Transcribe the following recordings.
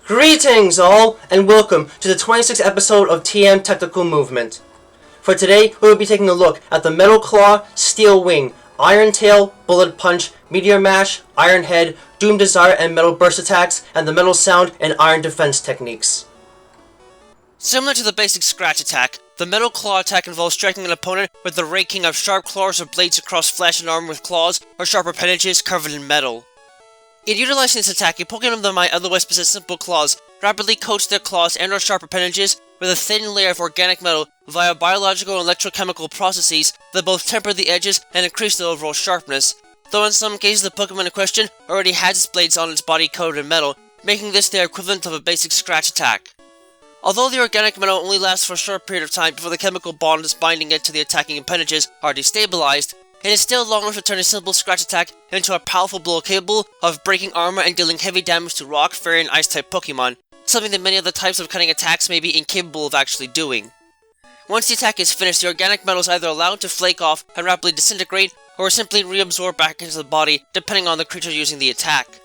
Greetings all, and welcome to the 26th episode of TM Technical Movement. For today, we will be taking a look at the Metal Claw, Steel Wing, Iron Tail, Bullet Punch, Meteor Mash, Iron Head, Doom Desire and Metal Burst attacks, and the Metal Sound and Iron Defense techniques. Similar to the basic scratch attack, the Metal Claw attack involves striking an opponent with the raking of sharp claws or blades across flesh and armor with claws or sharp appendages covered in metal. In utilizing this attack, a Pokémon that might otherwise possess simple claws rapidly coats their claws and or sharp appendages with a thin layer of organic metal via biological and electrochemical processes that both temper the edges and increase the overall sharpness, though in some cases the Pokémon in question already has its blades on its body coated in metal, making this their equivalent of a basic scratch attack. Although the organic metal only lasts for a short period of time before the chemical bonds binding it to the attacking appendages are destabilized, it is still long enough to turn a simple scratch attack into a powerful blow capable of breaking armor and dealing heavy damage to rock, fairy, and ice-type Pokémon, something that many other types of cutting attacks may be incapable of actually doing. Once the attack is finished, the organic metal is either allowed to flake off and rapidly disintegrate, or simply reabsorb back into the body, depending on the creature using the attack.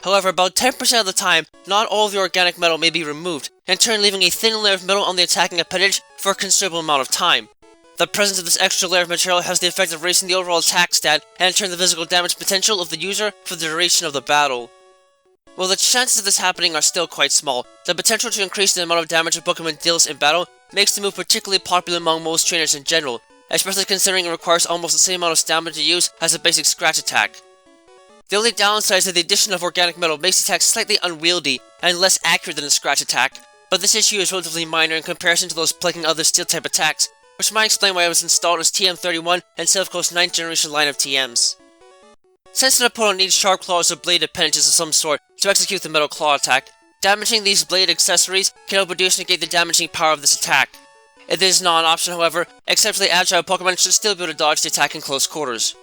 However, about 10% of the time, not all of the organic metal may be removed, in turn leaving a thin layer of metal on the attacking appendage for a considerable amount of time. The presence of this extra layer of material has the effect of raising the overall attack stat and in turn the physical damage potential of the user for the duration of the battle. While the chances of this happening are still quite small, the potential to increase the amount of damage a Pokémon deals in battle makes the move particularly popular among most trainers in general, especially considering it requires almost the same amount of stamina to use as a basic scratch attack. The only downside is that the addition of organic metal makes the attack slightly unwieldy and less accurate than a scratch attack, but this issue is relatively minor in comparison to those plaguing other steel-type attacks, which might explain why it was installed as TM31 instead of Coast's 9th generation line of TMs. Since an opponent needs sharp claws or blade appendages of some sort to execute the Metal Claw attack, damaging these blade accessories can help reduce and negate the damaging power of this attack. If this is not an option, however, exceptionally agile Pokémon should still be able to dodge the attack in close quarters.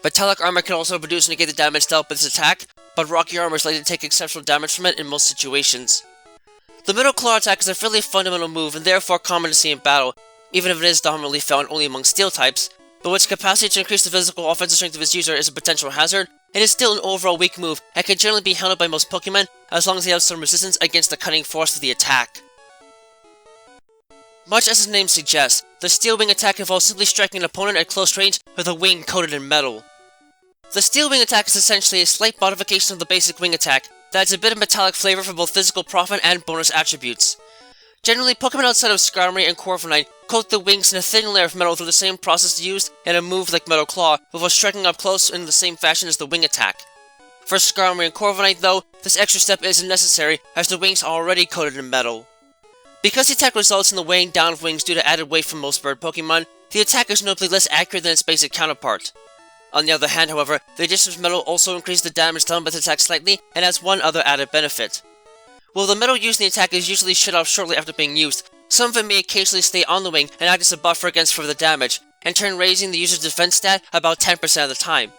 Metallic armor can also reduce and negate the damage dealt by this attack, but rocky armor is likely to take exceptional damage from it in most situations. The Metal Claw attack is a fairly fundamental move and therefore common to see in battle, even if it is dominantly found only among steel types, but its capacity to increase the physical offensive strength of its user is a potential hazard, it is still an overall weak move and can generally be handled by most Pokémon as long as they have some resistance against the cutting force of the attack. Much as its name suggests, the Steel Wing attack involves simply striking an opponent at close range with a wing coated in metal. The Steel Wing attack is essentially a slight modification of the basic wing attack that adds a bit of metallic flavor for both physical profit and bonus attributes. Generally, Pokémon outside of Skarmory and Corviknight coat the wings in a thin layer of metal through the same process used in a move like Metal Claw, before striking up close in the same fashion as the wing attack. For Skarmory and Corviknight though, this extra step isn't necessary as the wings are already coated in metal. Because the attack results in the weighing down of wings due to added weight from most bird Pokémon, the attack is notably less accurate than its basic counterpart. On the other hand, however, the addition of metal also increases the damage done by the attack slightly and has one other added benefit. While the metal used in the attack is usually shut off shortly after being used, some of it may occasionally stay on the wing and act as a buffer against further damage, in turn raising the user's defense stat about 10% of the time.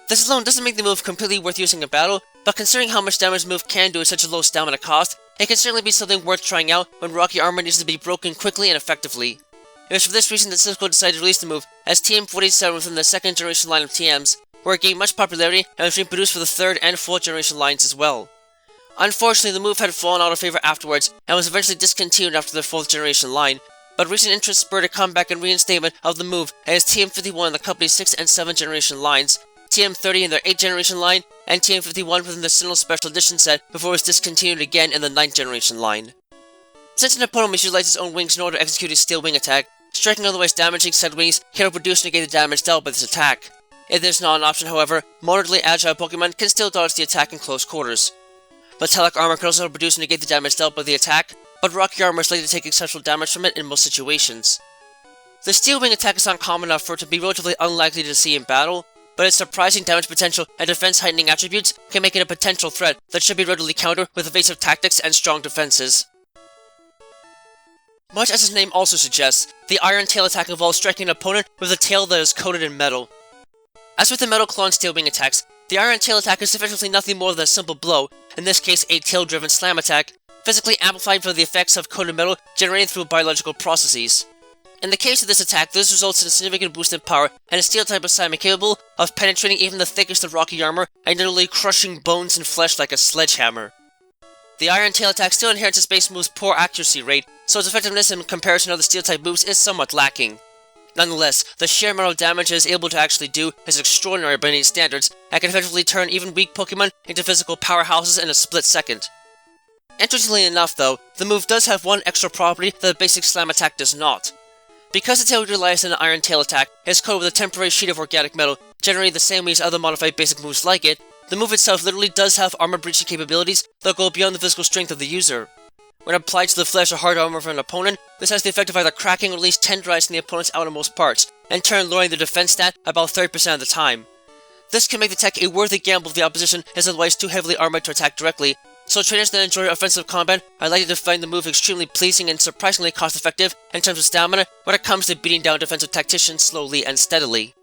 This alone doesn't make the move completely worth using in battle, but considering how much damage the move can do at such a low stamina cost, it can certainly be something worth trying out when rocky armor needs to be broken quickly and effectively. It was for this reason that Cisco decided to release the move as TM47 within the 2nd generation line of TMs, where it gained much popularity and was being produced for the 3rd and 4th generation lines as well. Unfortunately, the move had fallen out of favor afterwards and was eventually discontinued after the 4th generation line, but recent interest spurred a comeback and reinstatement of the move as TM51 in the company's 6th and 7th generation lines, TM30 in their 8th generation line, and TM51 within the Sinnoh Special Edition set before it was discontinued again in the 9th generation line. Since an opponent must utilize his own wings in order to execute his Steel Wing attack, striking otherwise damaging said wings can help reduce and negate the damage dealt by this attack. If this is not an option, however, moderately agile Pokémon can still dodge the attack in close quarters. Metallic armor can also reduce and negate the damage dealt by the attack, but rocky armor is likely to take exceptional damage from it in most situations. The Steel Wing attack is uncommon enough for it to be relatively unlikely to see in battle, but its surprising damage potential and defense heightening attributes can make it a potential threat that should be readily countered with evasive tactics and strong defenses. Much as its name also suggests, the Iron Tail attack involves striking an opponent with a tail that is coated in metal. As with the Metal Claw and Steel Wing attacks, the Iron Tail attack is effectively nothing more than a simple blow, in this case a tail-driven slam attack, physically amplified by the effects of coated metal generated through biological processes. In the case of this attack, this results in a significant boost in power and a steel-type assignment capable of penetrating even the thickest of rocky armor and literally crushing bones and flesh like a sledgehammer. The Iron Tail attack still inherits its base move's poor accuracy rate, so its effectiveness in comparison to other Steel-type moves is somewhat lacking. Nonetheless, the sheer amount of damage it is able to actually do is extraordinary by any standards, and can effectively turn even weak Pokémon into physical powerhouses in a split second. Interestingly enough though, the move does have one extra property that the basic Slam attack does not. Because it's able to utilize an Iron Tail attack, it is coated with a temporary sheet of organic metal, generated the same way as other modified basic moves like it. The move itself literally does have armor-breaching capabilities that go beyond the physical strength of the user. When applied to the flesh or hard armor of an opponent, this has the effect of either cracking or at least tenderizing the opponent's outermost parts, in turn lowering their defense stat about 30% of the time. This can make the tech a worthy gamble if the opposition is otherwise too heavily armored to attack directly, so trainers that enjoy offensive combat are likely to find the move extremely pleasing and surprisingly cost-effective in terms of stamina when it comes to beating down defensive tacticians slowly and steadily.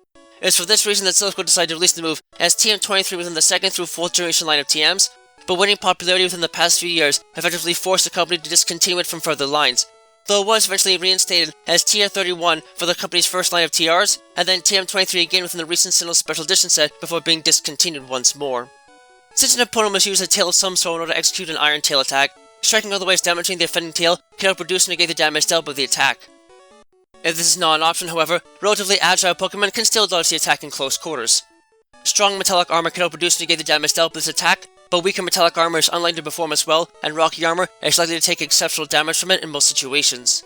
It is for this reason that Silph Co decided to release the move as TM23 within the 2nd through 4th generation line of TMs, but winning popularity within the past few years effectively forced the company to discontinue it from further lines, though it was eventually reinstated as TR31 for the company's first line of TRs, and then TM23 again within the recent Sinnoh Special Edition set before being discontinued once more. Since an opponent must use a tail of some sort in order to execute an Iron Tail attack, striking otherwise damaging the offending tail can outproduce and negate the damage dealt by the attack. If this is not an option, however, relatively agile Pokémon can still dodge the attack in close quarters. Strong metallic armor can outproduce and negate the damage dealt by this attack, but weaker metallic armor is unlikely to perform as well, and rocky armor is likely to take exceptional damage from it in most situations.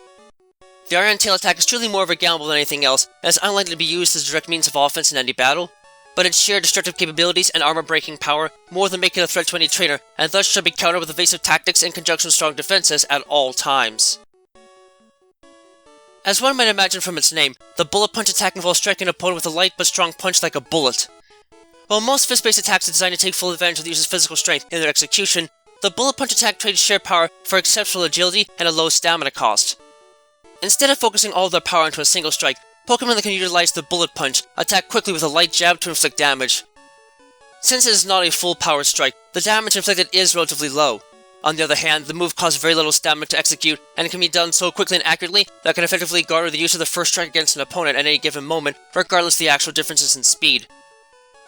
The Iron Tail attack is truly more of a gamble than anything else, and is unlikely to be used as a direct means of offense in any battle, but its sheer destructive capabilities and armor-breaking power more than make it a threat to any trainer, and thus should be countered with evasive tactics in conjunction with strong defenses at all times. As one might imagine from its name, the Bullet Punch attack involves striking an opponent with a light but strong punch like a bullet. While most fist-based attacks are designed to take full advantage of the user's physical strength in their execution, the Bullet Punch attack trades sheer power for exceptional agility and a low stamina cost. Instead of focusing all of their power into a single strike, Pokémon that can utilize the Bullet Punch attack quickly with a light jab to inflict damage. Since it is not a full power strike, the damage inflicted is relatively low. On the other hand, the move costs very little stamina to execute, and it can be done so quickly and accurately that it can effectively garner the use of the first strike against an opponent at any given moment, regardless of the actual differences in speed.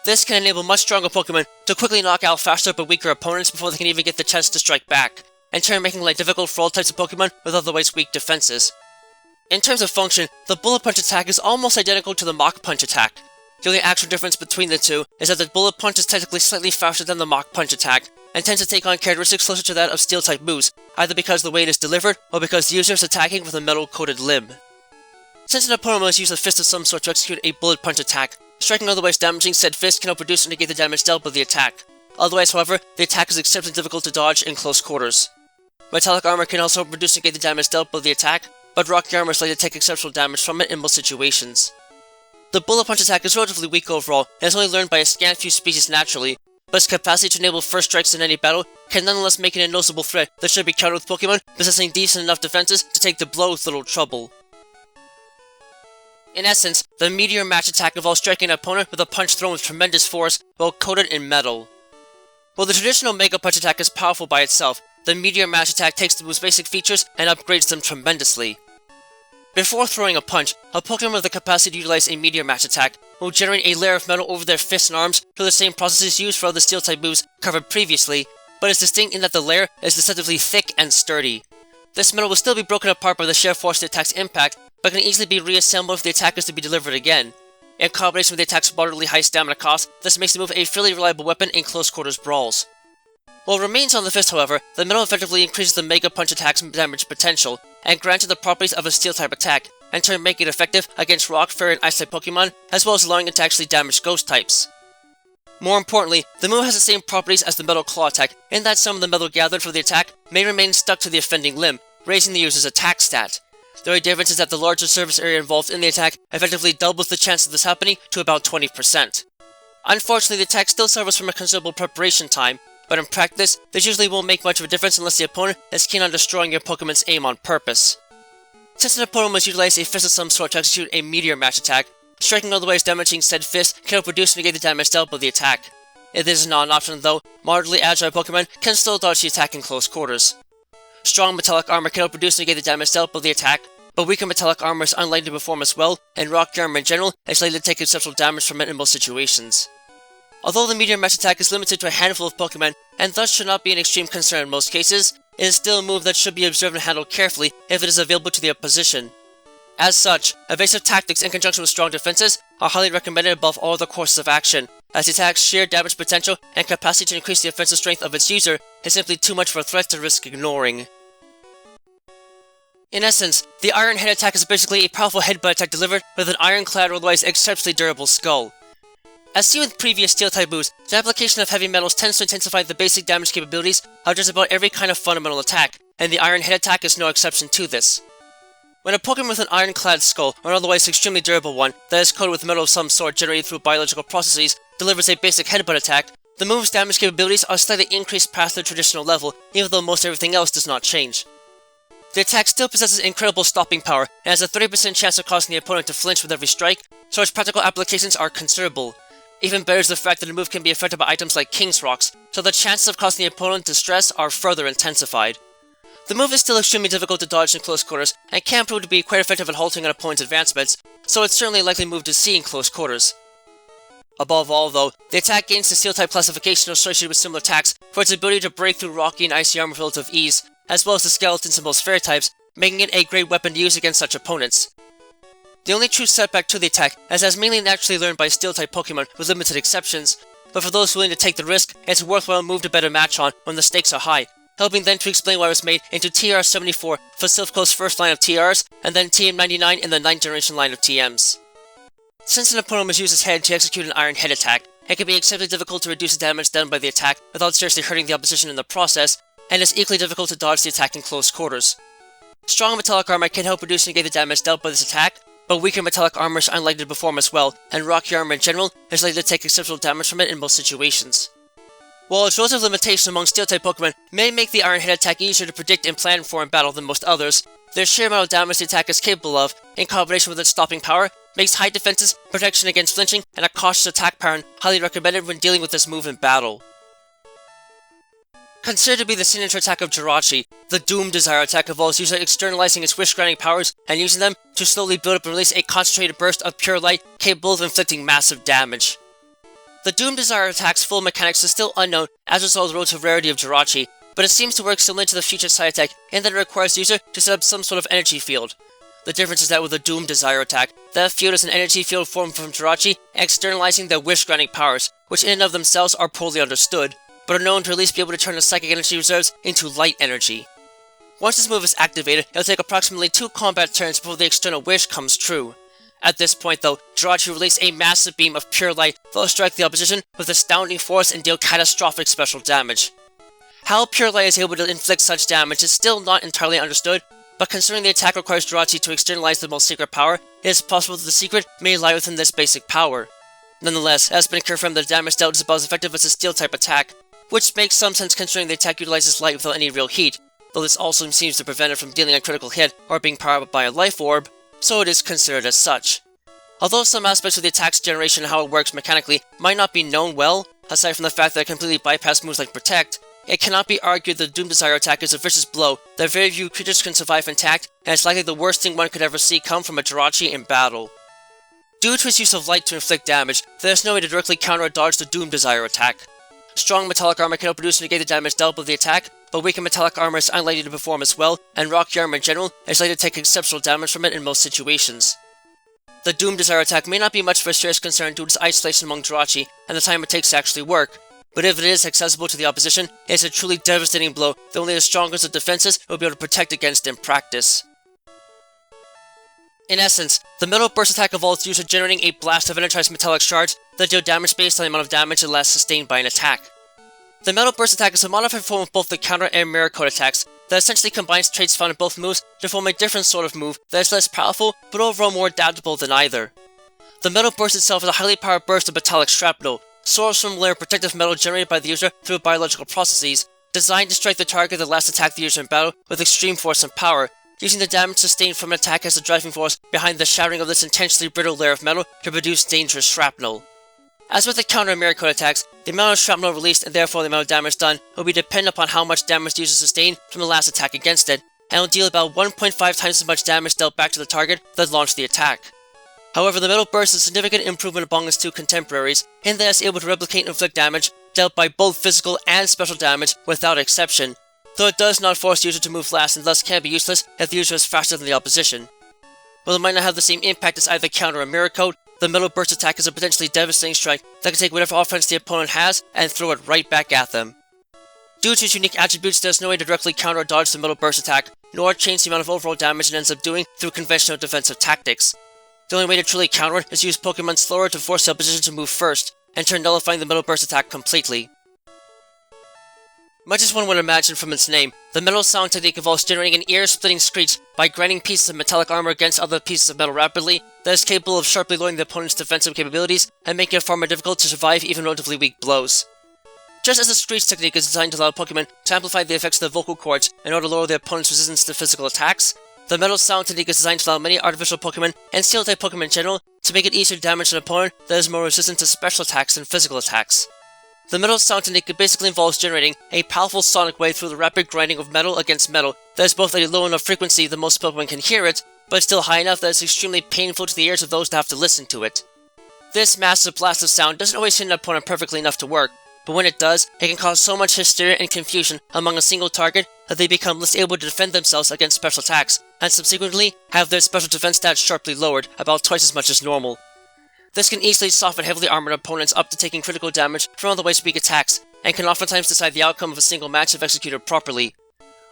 This can enable much stronger Pokémon to quickly knock out faster but weaker opponents before they can even get the chance to strike back, in turn making life difficult for all types of Pokémon with otherwise weak defenses. In terms of function, the Bullet Punch attack is almost identical to the Mach Punch attack. The only actual difference between the two is that the Bullet Punch is technically slightly faster than the Mach Punch attack, and tends to take on characteristics closer to that of Steel-type moves, either because the way it is delivered, or because the user is attacking with a metal-coated limb. Since an opponent must use a fist of some sort to execute a Bullet Punch attack, striking otherwise damaging said fist can outproduce and negate the damage dealt by the attack. Otherwise, however, the attack is exceptionally difficult to dodge in close quarters. Metallic armor can also outproduce and negate the damage dealt by the attack, but rocky armor is likely to take exceptional damage from it in most situations. The Bullet Punch attack is relatively weak overall, and is only learned by a scant few species naturally, but its capacity to enable first strikes in any battle can nonetheless make it a noticeable threat that should be countered with Pokémon possessing decent enough defenses to take the blow with little trouble. In essence, the Meteor Mash attack involves striking an opponent with a punch thrown with tremendous force while coated in metal. While the traditional Mega Punch attack is powerful by itself, the Meteor Mash attack takes the move's basic features and upgrades them tremendously. Before throwing a punch, a Pokémon with the capacity to utilize a Meteor Mash attack will generate a layer of metal over their fists and arms through the same processes used for other Steel-type moves covered previously, but is distinct in that the layer is deceptively thick and sturdy. This metal will still be broken apart by the sheer force of the attack's impact, but can easily be reassembled if the attack is to be delivered again. In combination with the attack's moderately high stamina cost, this makes the move a fairly reliable weapon in close quarters brawls. While it remains on the fist, however, the metal effectively increases the Mega Punch attack's damage potential, and grants it the properties of a Steel-type attack, and in turn making it effective against Rock, Fairy, and Ice-type Pokémon, as well as allowing it to actually damage Ghost types. More importantly, the move has the same properties as the Metal Claw attack, in that some of the metal gathered for the attack may remain stuck to the offending limb, raising the user's attack stat. The only difference is that the larger surface area involved in the attack effectively doubles the chance of this happening to about 20%. Unfortunately, the attack still suffers from a considerable preparation time, but in practice, this usually won't make much of a difference unless the opponent is keen on destroying your Pokemon's aim on purpose. Since an opponent must utilize a fist of some sort to execute a Meteor Mash attack, striking otherwise damaging said fist can outproduce and negate the damage dealt by the attack. If this is not an option though, moderately agile Pokémon can still dodge the attack in close quarters. Strong metallic armor can outproduce and negate the damage dealt by the attack, but weaker metallic armor is unlikely to perform as well, and rocky armor in general is likely to take exceptional damage from it in most situations. Although the Meteor Mash attack is limited to a handful of Pokemon, and thus should not be an extreme concern in most cases, it is still a move that should be observed and handled carefully if it is available to the opposition. As such, evasive tactics in conjunction with strong defenses are highly recommended above all other courses of action, as the attack's sheer damage potential and capacity to increase the offensive strength of its user is simply too much for a threat to risk ignoring. In essence, the Iron Head attack is basically a powerful headbutt attack delivered with an ironclad or otherwise exceptionally durable skull. As seen with previous Steel-type moves, the application of heavy metals tends to intensify the basic damage capabilities of just about every kind of fundamental attack, and the Iron Head attack is no exception to this. When a Pokemon with an ironclad skull, or an otherwise extremely durable one that is coated with metal of some sort generated through biological processes, delivers a basic headbutt attack, the move's damage capabilities are slightly increased past their traditional level, even though most everything else does not change. The attack still possesses incredible stopping power, and has a 30% chance of causing the opponent to flinch with every strike, so its practical applications are considerable. Even better is the fact that the move can be affected by items like King's Rocks, so the chances of causing the opponent distress are further intensified. The move is still extremely difficult to dodge in close quarters, and can prove to be quite effective at halting an opponent's advancements, so it's certainly a likely move to see in close quarters. Above all though, the attack gains the Steel-type classification associated with similar attacks for its ability to break through rocky and icy armor with relative ease, as well as the skeletons in most fairy types, making it a great weapon to use against such opponents. The only true setback to the attack is that it's mainly naturally learned by Steel-type Pokemon with limited exceptions, but for those willing to take the risk, it's a worthwhile move to bet a match on when the stakes are high, helping then to explain why it was made into TR-74 for Silphco's first line of TRs, and then TM-99 in the 9th generation line of TMs. Since an opponent must use his head to execute an Iron Head attack, it can be exceptionally difficult to reduce the damage done by the attack without seriously hurting the opposition in the process, and it's equally difficult to dodge the attack in close quarters. Strong metallic armor can help reduce and negate the damage dealt by this attack, but weaker metallic armor is unlikely to perform as well, and rocky armor in general is likely to take exceptional damage from it in most situations. While its relative limitation among Steel-type Pokemon may make the Iron Head attack easier to predict and plan for in battle than most others, the sheer amount of damage the attack is capable of, in combination with its stopping power, makes high defenses, protection against flinching, and a cautious attack pattern highly recommended when dealing with this move in battle. Considered to be the signature attack of Jirachi, the Doom Desire attack involves user externalizing its wish-granting powers and using them to slowly build up and release a concentrated burst of pure light capable of inflicting massive damage. The Doom Desire attack's full mechanics is still unknown as a result of the relative rarity of Jirachi, but it seems to work similar to the future side attack in that it requires the user to set up some sort of energy field. The difference is that with the Doom Desire attack, that field is an energy field formed from Jirachi externalizing their wish-granting powers, which in and of themselves are poorly understood, but are known to at least be able to turn the psychic energy reserves into light energy. Once this move is activated, it'll take approximately 2 combat turns before the external wish comes true. At this point though, Jirachi will release a massive beam of pure light that will strike the opposition with astounding force and deal catastrophic special damage. How pure light is able to inflict such damage is still not entirely understood, but considering the attack requires Jirachi to externalize the most secret power, it is possible that the secret may lie within this basic power. Nonetheless, it has been confirmed that the damage dealt is about as effective as a Steel-type attack, which makes some sense considering the attack utilizes light without any real heat, though this also seems to prevent it from dealing a critical hit or being powered up by a life orb, so it is considered as such. Although some aspects of the attack's generation and how it works mechanically might not be known well, aside from the fact that it completely bypasses moves like Protect, it cannot be argued that the Doom Desire attack is a vicious blow that very few creatures can survive intact, and it's likely the worst thing one could ever see come from a Jirachi in battle. Due to its use of light to inflict damage, there is no way to directly counter or dodge the Doom Desire attack. Strong metallic armor can help reduce and negate the damage dealt by the attack, but weaker metallic armor is unlikely to perform as well, and rocky armor in general is likely to take exceptional damage from it in most situations. The Doom Desire attack may not be much of a serious concern due to its isolation among Jirachi and the time it takes to actually work, but if it is accessible to the opposition, it is a truly devastating blow that only the strongest of defenses will be able to protect against in practice. In essence, the Metal Burst attack involves the user generating a blast of energized metallic shards that deal damage based on the amount of damage it lasts sustained by an attack. The Metal Burst attack is a modified form of both the counter and mirror code attacks that essentially combines traits found in both moves to form a different sort of move that is less powerful but overall more adaptable than either. The Metal Burst itself is a highly powered burst of metallic shrapnel, sourced from a layer of protective metal generated by the user through biological processes, designed to strike the target that last attacked the user in battle with extreme force and power, using the damage sustained from an attack as the driving force behind the shattering of this intensely brittle layer of metal to produce dangerous shrapnel. As with the counter and mirror code attacks, the amount of shrapnel released and therefore the amount of damage done will be dependent upon how much damage the user sustained from the last attack against it, and will deal about 1.5 times as much damage dealt back to the target that launched the attack. However, the Metal Burst is a significant improvement among its two contemporaries, in that it's able to replicate and inflict damage dealt by both physical and special damage without exception, though it does not force the user to move last and thus can be useless if the user is faster than the opposition. While it might not have the same impact as either counter or mirror coat, the Metal Burst attack is a potentially devastating strike that can take whatever offense the opponent has and throw it right back at them. Due to its unique attributes, there's no way to directly counter or dodge the Metal Burst attack, nor change the amount of overall damage it ends up doing through conventional defensive tactics. The only way to truly counter it is to use Pokemon Slower to force the opposition to move first, and turn nullifying the Metal Burst attack completely. Much as one would imagine from its name, the Metal Sound technique involves generating an ear-splitting screech by grinding pieces of metallic armor against other pieces of metal rapidly that is capable of sharply lowering the opponent's defensive capabilities and making it far more difficult to survive even relatively weak blows. Just as the screech technique is designed to allow Pokemon to amplify the effects of the vocal cords in order to lower their opponent's resistance to physical attacks, the Metal Sound technique is designed to allow many artificial Pokemon and Steel-type Pokemon in general to make it easier to damage an opponent that is more resistant to special attacks than physical attacks. The Metal Sound technique basically involves generating a powerful sonic wave through the rapid grinding of metal against metal that is both at a low enough frequency that most Pokemon can hear it, but still high enough that it's extremely painful to the ears of those that have to listen to it. This massive blast of sound doesn't always hit an opponent perfectly enough to work, but when it does, it can cause so much hysteria and confusion among a single target that they become less able to defend themselves against special attacks, and subsequently have their special defense stats sharply lowered, about twice as much as normal. This can easily soften heavily armored opponents up to taking critical damage from otherwise weak attacks, and can oftentimes decide the outcome of a single match if executed properly.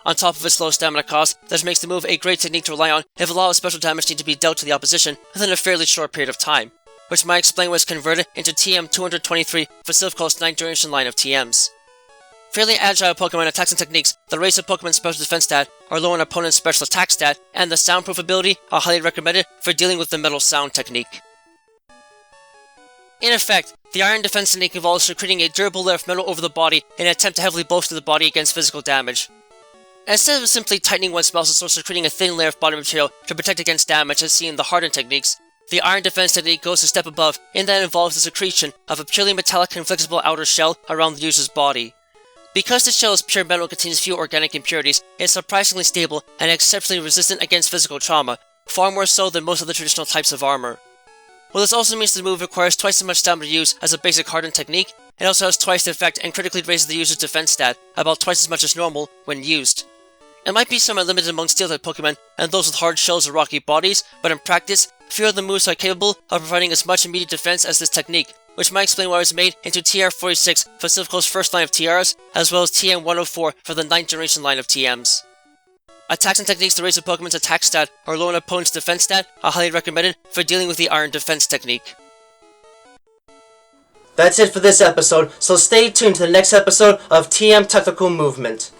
On top of its low stamina cost, this makes the move a great technique to rely on if a lot of special damage need to be dealt to the opposition within a fairly short period of time, which might explain why it's converted into TM223 for Silph Coast's 9th generation line of TMs. Fairly agile Pokemon attacks and techniques that raise a Pokemon's special defense stat or lower an opponent's special attack stat, and the soundproof ability are highly recommended for dealing with the Metal Sound technique. In effect, the Iron Defense technique involves creating a durable layer of metal over the body in an attempt to heavily bolster the body against physical damage. Instead of simply tightening one's muscle source or creating a thin layer of body material to protect against damage as seen in the hardened techniques, the Iron Defense technique goes a step above in that it involves the secretion of a purely metallic and flexible outer shell around the user's body. Because the shell is pure metal and contains few organic impurities, it is surprisingly stable and exceptionally resistant against physical trauma, far more so than most of the traditional types of armor. While this also means the move requires twice as much stamina to use as a basic hardened technique, it also has twice the effect and critically raises the user's defense stat, about twice as much as normal, when used. It might be somewhat limited among Steel-type Pokemon and those with hard shells or rocky bodies, but in practice, few of the moves are capable of providing as much immediate defense as this technique, which might explain why it was made into TR46 for Silph Coast's first line of TRs, as well as TM104 for the 9th generation line of TMs. Attacks and techniques to raise a Pokemon's attack stat or lower an opponent's defense stat are highly recommended for dealing with the Iron Defense technique. That's it for this episode, so stay tuned to the next episode of TM Technical Movement.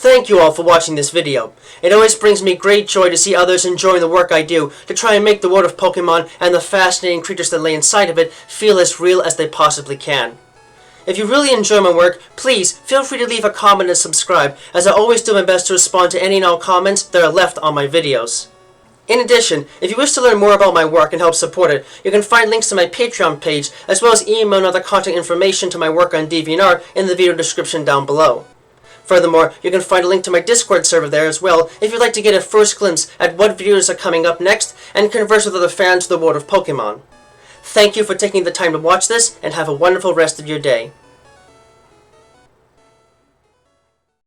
Thank you all for watching this video. It always brings me great joy to see others enjoying the work I do to try and make the world of Pokemon and the fascinating creatures that lay inside of it feel as real as they possibly can. If you really enjoy my work, please feel free to leave a comment and subscribe, as I always do my best to respond to any and all comments that are left on my videos. In addition, if you wish to learn more about my work and help support it, you can find links to my Patreon page, as well as email and other contact information to my work on DeviantArt in the video description down below. Furthermore, you can find a link to my Discord server there as well if you'd like to get a first glimpse at what videos are coming up next and converse with other fans of the world of Pokemon. Thank you for taking the time to watch this, and have a wonderful rest of your day.